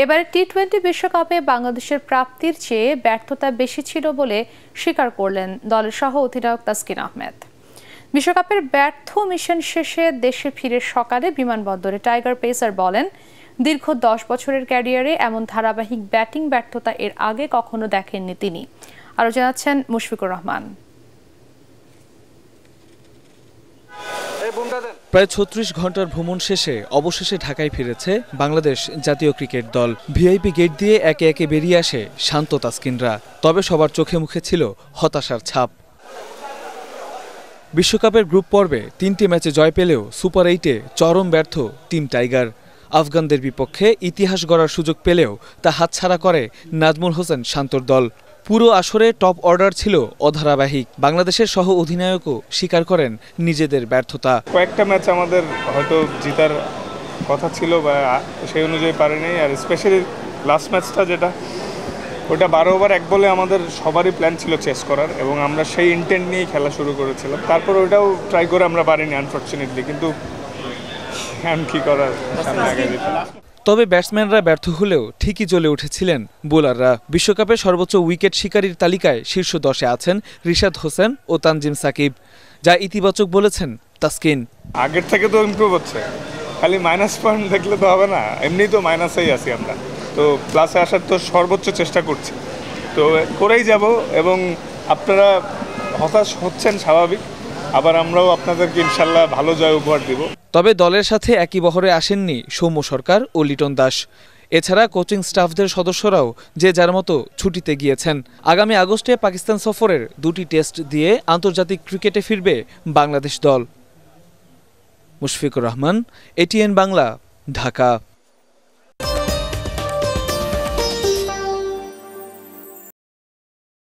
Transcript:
এবারে টি-20 বিশ্বকাপে বাংলাদেশের প্রাপ্তির চেয়ে ব্যর্থতা বেশি ছিল বলে স্বীকার করলেন দলের সহ অধিনায়ক তাসকিন আহমেদ। বিশ্বকাপের ব্যর্থ মিশন শেষে দেশে ফিরে সকালে বিমানবন্দরে টাইগার পেসার বলেন, দীর্ঘ 10 বছরের ক্যারিয়ারে এমন ধারাবাহিক ব্যাটিং ব্যর্থতা এর আগে কখনো দেখেননি তিনি। আরও জানাচ্ছেন মুশফিকুর রহমান। প্রায় ৩৬ ঘন্টার ভ্রমণ শেষে অবশেষে ঢাকায় ফিরেছে বাংলাদেশ জাতীয় ক্রিকেট দল। ভিআইপি গেট দিয়ে একে একে বেরিয়ে আসে শান্ত তাসকিনরা। তবে সবার চোখে মুখে ছিল হতাশার ছাপ। বিশ্বকাপের গ্রুপ পর্বে ৩টি ম্যাচে জয় পেলেও সুপার 8-এ চরম ব্যর্থ টিম টাইগার। আফগানদের বিপক্ষে ইতিহাস গড়ার সুযোগ পেলেও তা হাতছাড়া করে নাজমুল হোসেন শান্তর দল। পুরো আসরে টপ অর্ডার ছিল অধারাবাহিক। বাংলাদেশের সহ অধিনায়কও স্বীকার করেন নিজেদের ব্যর্থতা। কয়েকটা ম্যাচ আমাদের হয়তো জেতার কথা ছিল বা সেই অনুযায়ী পারেনি, আর স্পেশালি লাস্ট ম্যাচটা যেটা ওটা 12 ওভার 1 বলে আমাদের সবারই প্ল্যান ছিল চেস করার, এবং আমরা সেই ইন্টেন্ট নিয়েই খেলা শুরু করেছিলাম। তারপর ওটাও ট্রাই করে আমরা পারিনি আনফর্চুনেটলি, কিন্তু কি করার। তবে ব্যাটসম্যানরা ব্যর্থ হলেও ঠিকই জ্বলে উঠেছিলেন বোলাররা। বিশ্বকাপে সর্বোচ্চ উইকেট শিকারীর তালিকায় শীর্ষ 10-এ আছেন রিশাদ হোসেন ও তানজিম সাকিব, যা ইতিবাচক বলেছেন তাসকিন। আগের থেকে তো ইমপ্রুভ হচ্ছে, খালি মাইনাস পয়েন্ট দেখলে তো হবে না, এমনি তো মাইনাসেই আছি আমরা, তো প্লাসে আসার তো সর্বোচ্চ চেষ্টা করছি, তো করেই যাব। এবং আপনারা হতাশ হচ্ছেন স্বাভাবিক, আবার আমরাও আপনাদেরকে ইনশাল্লাহ ভালো জয় উপহার দিব। তবে দলের সাথে একই বহরে আসেননি সৌম্য সরকার ও লিটন দাস। এছাড়া কোচিং স্টাফদের সদস্যরাও যে যার মতো ছুটিতে গিয়েছেন। আগামী আগস্টে পাকিস্তান সফরের 2টি টেস্ট দিয়ে আন্তর্জাতিক ক্রিকেটে ফিরবে বাংলাদেশ দল। মুশফিকুর রহমান, এটিএন বাংলা, ঢাকা।